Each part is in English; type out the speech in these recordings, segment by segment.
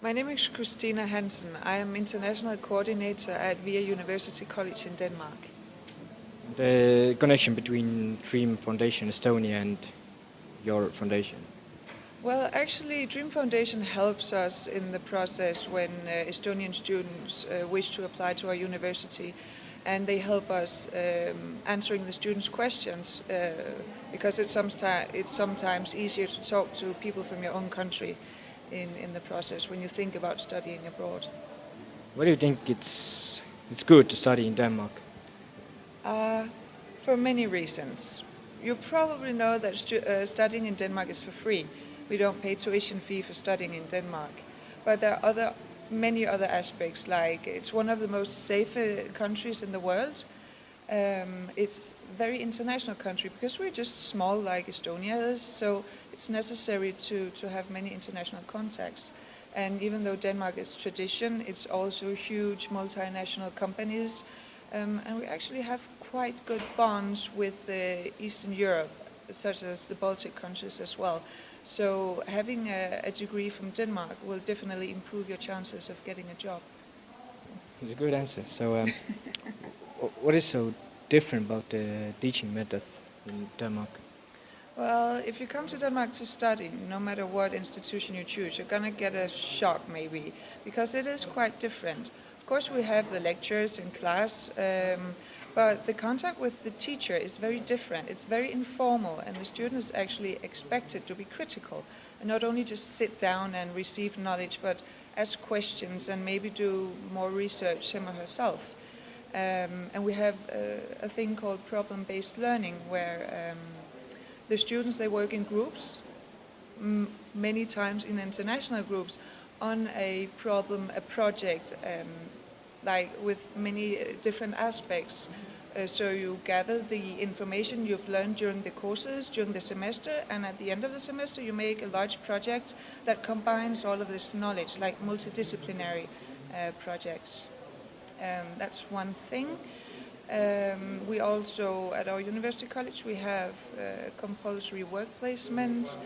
My name is Christina Hansen. I am International Coordinator at VIA University College in Denmark. The connection between Dream Foundation Estonia and your foundation? Well, actually, Dream Foundation helps us in the process when Estonian students wish to apply to our university, and they help us answering the students' questions because it's sometimes easier to talk to people from your own country in the process when you think about studying abroad. Why do you think it's good to study in Denmark? For many reasons. You probably know that studying in Denmark is for free. We don't pay tuition fee for studying in Denmark. But there are many other aspects, like it's one of the most safer countries in the world. It's a very international country because we're just small like Estonia is, so it's necessary to have many international contacts. And even though Denmark is tradition, it's also huge multinational companies. And we actually have quite good bonds with Eastern Europe, such as the Baltic countries as well. So having a degree from Denmark will definitely improve your chances of getting a job. It's a good answer. So what is so different about the teaching method in Denmark? Well, if you come to Denmark to study, no matter what institution you choose, you're going to get a shock maybe, because it is quite different. Of course, we have the lectures in class, but the contact with the teacher is very different. It's very informal, and the student is actually expected to be critical and not only just sit down and receive knowledge, but ask questions and maybe do more research him or herself. And we have a thing called problem-based learning, where the students, they work in groups, many times in international groups, on a problem, a project, like with many different aspects. So you gather the information you've learned during the courses, during the semester, and at the end of the semester you make a large project that combines all of this knowledge, like multidisciplinary projects. That's one thing. We also, at our university college, we have compulsory work placement.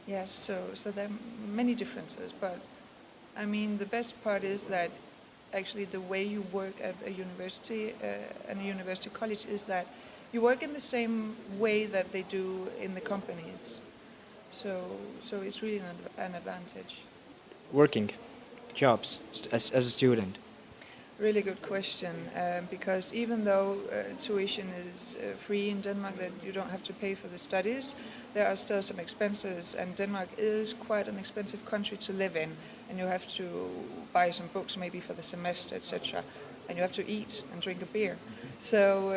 Yes, so there are many differences, but I mean the best part is that actually the way you work at a university and a university college is that you work in the same way that they do in the companies. So it's really an advantage. Working jobs as a student? Really good question, because even though tuition is free in Denmark, that you don't have to pay for the studies, there are still some expenses, and Denmark is quite an expensive country to live in, and you have to buy some books maybe for the semester, etc., and you have to eat and drink a beer. So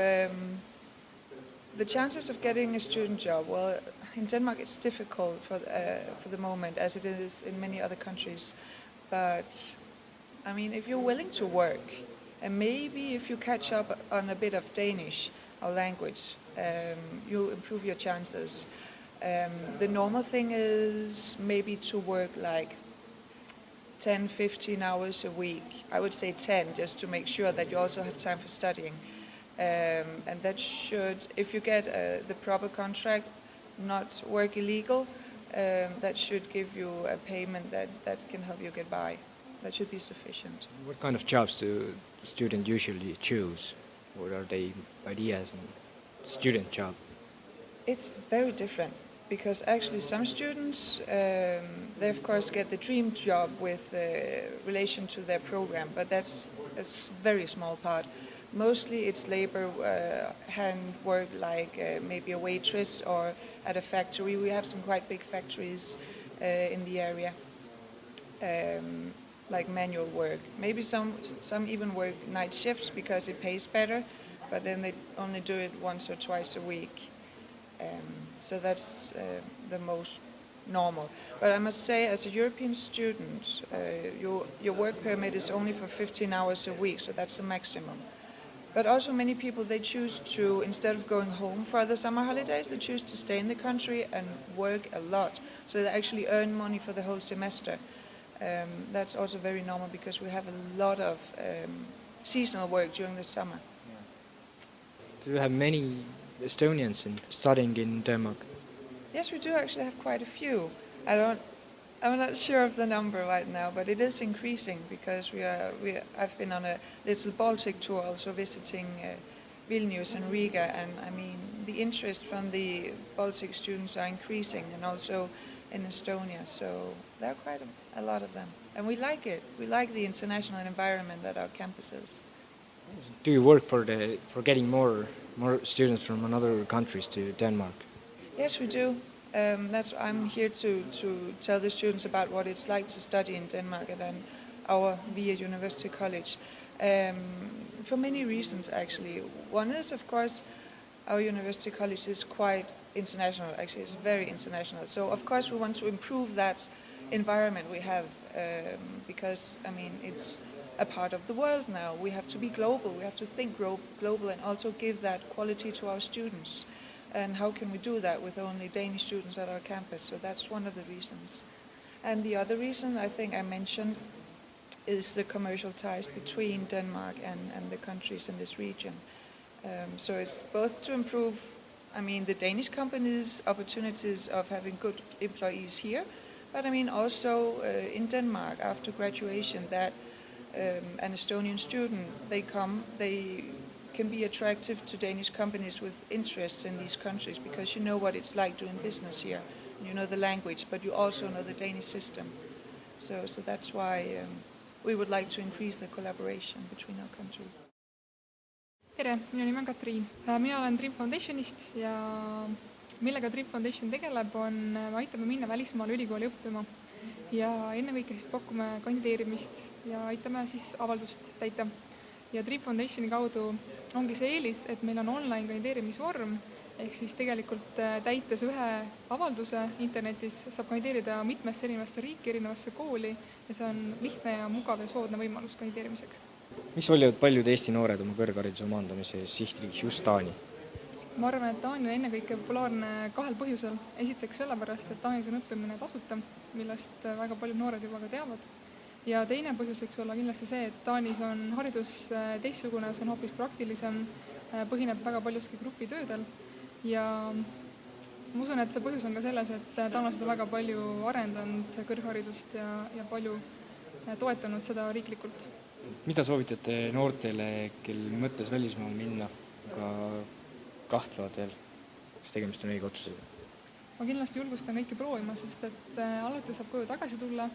the chances of getting a student job, well, in Denmark it's difficult for the moment, as it is in many other countries, but I mean, if you're willing to work, and maybe if you catch up on a bit of Danish, our language, you improve your chances. The normal thing is maybe to work like 10, 15 hours a week. I would say 10, just to make sure that you also have time for studying. And that should, if you get the proper contract, not work illegal, that should give you a payment that can help you get by. That should be sufficient. What kind of jobs do students usually choose? What are the ideas in student job? It's very different, because actually some students, they of course get the dream job with relation to their program, but that's a very small part. Mostly it's labor, hand work, like maybe a waitress or at a factory. We have some quite big factories in the area. Like manual work. Maybe some even work night shifts because it pays better, but then they only do it once or twice a week. So that's the most normal. But I must say, as a European student, your work permit is only for 15 hours a week, so that's the maximum. But also many people, they choose to, instead of going home for the summer holidays, they choose to stay in the country and work a lot. So they actually earn money for the whole semester. That's also very normal because we have a lot of seasonal work during the summer. Do you have many Estonians studying in Denmark? Yes, we do actually have quite a few. I don't I'm not sure of the number right now, but it is increasing because I've been on a little Baltic tour, also visiting Vilnius and Riga, and I mean the interest from the Baltic students are increasing, and also in Estonia. So there are quite a lot of them, and we like it. We like the international environment at our campuses. Do you work for getting more students from other countries to Denmark? Yes, we do. I'm here to tell the students about what it's like to study in Denmark at our VIA University College. For many reasons, actually. One is, of course, our university college is quite international. Actually, it's very international. So, of course, we want to improve that environment we have because, I mean, it's a part of the world now. We have to be global. We have to think global and also give that quality to our students. And how can we do that with only Danish students at our campus? So that's one of the reasons. And the other reason I think I mentioned is the commercial ties between Denmark and the countries in this region. So it's both to improve, I mean, the Danish companies' opportunities of having good employees here, but I mean also in Denmark after graduation that an Estonian student, they can be attractive to Danish companies with interests in these countries because you know what it's like doing business here. You know the language, but you also know the Danish system. So that's why we would like to increase the collaboration between our countries. Tere, minu nimi on Katriin. Mina olen Dream Foundationist ja millega Dream Foundation tegeleb, on aitame minna välismaale ülikooli õppima. Ja ennekõike siis pakume kandideerimist ja aitame siis avaldust täita. Ja Dream Foundationi kaudu ongi see eelis, et meil on online kandideerimisvorm, ehk siis tegelikult täites ühe avalduse internetis saab kandideerida mitmesse erinevasse riiki, erinevasse kooli ja see on lihtne ja mugav ja soodne võimalus kandideerimiseks. Miks valivad paljud Eesti noored oma kõrghariduse omandamise sihtriigiks just Taani? Ma arvan, et Taani on ennekõike populaarne kahel põhjusel. Esiteks sellepärast, et Taanis on õppimine tasuta, millest väga paljud noored juba ka teavad. Ja teine põhjus võiks olla kindlasti see, et Taanis on haridus teistsugune, see on hoopis praktilisem, põhineb väga paljuski grupitöödel ja ma usun, et see põhjus on ka selles, et taanlased on väga palju arendanud kõrgharidust ja palju toetanud seda riiklikult. Mida soovitate noortele, kel mõttes välismaal minna, aga kahtlevad veel, kas tegemist on õige otsusega? Ma kindlasti julgustan kõiki proovima, sest et alati saab koju tagasi tulla,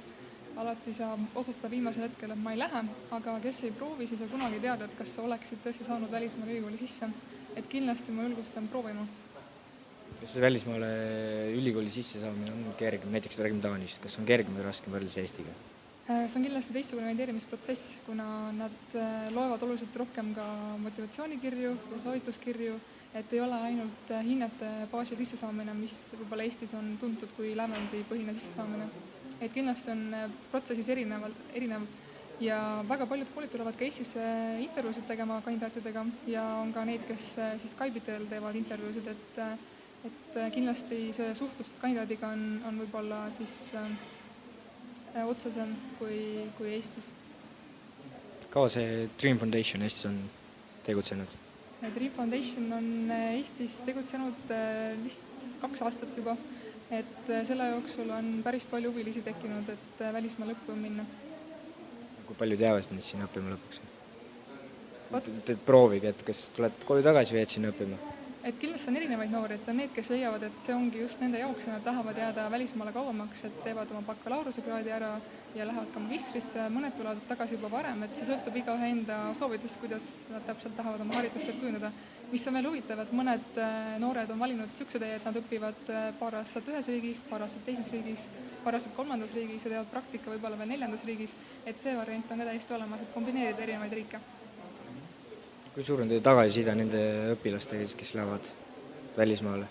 alati saab otsustada viimasel hetkel, et ma ei lähe, aga kes ei proovi, siis ei kunagi teada, et kas sa oleksid tõesti saanud välismaale ülikooli sisse. Et kindlasti ma julgustan proovima. Kas välismaale ülikooli sisse saamine on kergem, näiteks räägime Taanist, kas on kergem või raskem võrreldes Eestiga? See on kindlasti teistsugune kandideerimisprotsess, kuna nad loevad oluliselt rohkem ka motivatsioonikirju ja soovituskirju, et ei ole ainult hinnete baasi sissesaamine, mis võib-olla Eestis on tuntud kui lävendipõhine sissesaamine. Et kindlasti on protsessis erinev ja väga paljud koolid tulevad ka Eestisse intervjuusid tegema kandidaatidega ja on ka neid, kes siis Skype'itel teevad intervjuusid, et kindlasti see suhtlus kandidaadiga on võib-olla siis otsesem kui Eestis. Kaua see Dream Foundation Eestis on tegutsenud? Dream Foundation on Eestis tegutsenud vist 2 aastat juba, et selle jooksul on päris palju huvilisi tekkinud, et välismaal õppima minna. Kui palju teavad neid siin õppima lõpuks? Et proovige, et kas tuled koju tagasi või jääd sinna õppima? Et kindlasti on erinevaid noori, et on need, kes leiavad, et see ongi just nende jaoks ja nad tahavad jääda välismaale kauemaks, et teevad oma bakalaureusekraadi ära ja lähevad ka magistrisse, mõned tulevad tagasi juba varem, et see sõltub igaühe enda soovidest, kuidas nad täpselt tahavad oma haridust kujundada. Mis on veel huvitav, et mõned noored on valinud sükse tee, et nad õpivad paar aastat ühes riigis, paar aastat teises riigis, paar aastat 3. riigis ja teevad praktika võib-olla veel 4. riigis, et see variant on ka täiesti olemas, et kombineerida erinevaid riike. Kui suur on teie tagasiside nende õpilastega, kes lähevad välismaale?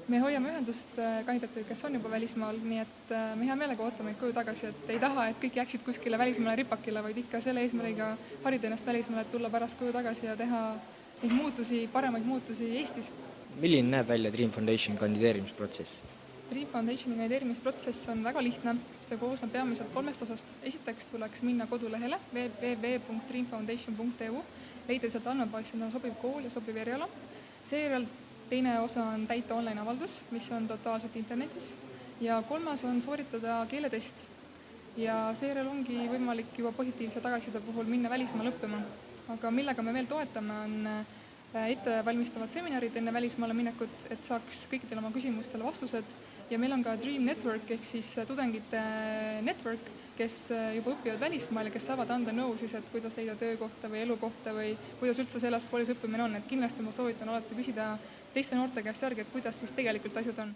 Me hoiame ühendust kandidaatidega, kes on juba välismaal, nii et me hea meelega ootame koju tagasi, et ei taha, et kõik jääksid kuskile välismaale ripakile, vaid ikka selle eesmärgiga harida ennast välismaale, et tulla pärast koju tagasi ja teha neid muutusi, paremaid muutusi Eestis. Milline näeb välja Dream Foundation kandideerimisprotsess? Dream Foundationi kandideerimisprotsess on väga lihtne. See koosneb peamiselt 3 osast. Esiteks tuleks minna kodulehele www.dreamfoundation.eu, leida sealt andmebaasist sobiv kool ja sobiv eriala. Seejärel teine osa on täita online avaldus, mis on totaalselt internetis. ja 3. on sooritada keeletest ja seejärel ongi võimalik juba positiivse tagasiside puhul minna välismaale õppima. Aga millega me veel toetame, on ettevalmistavad seminarid enne välismaale minekut, et saaks kõikidele oma küsimustele vastused ja meil on ka Dream Network ehk siis tudengite network, kes juba õpivad välismaal ja kes saavad anda nõu siis, et kuidas leida töökohta või elukohta või kuidas üldse selles poolis õppimine on. Et kindlasti ma soovitan alati küsida teiste noorte käest järgi, et kuidas siis tegelikult asjad on.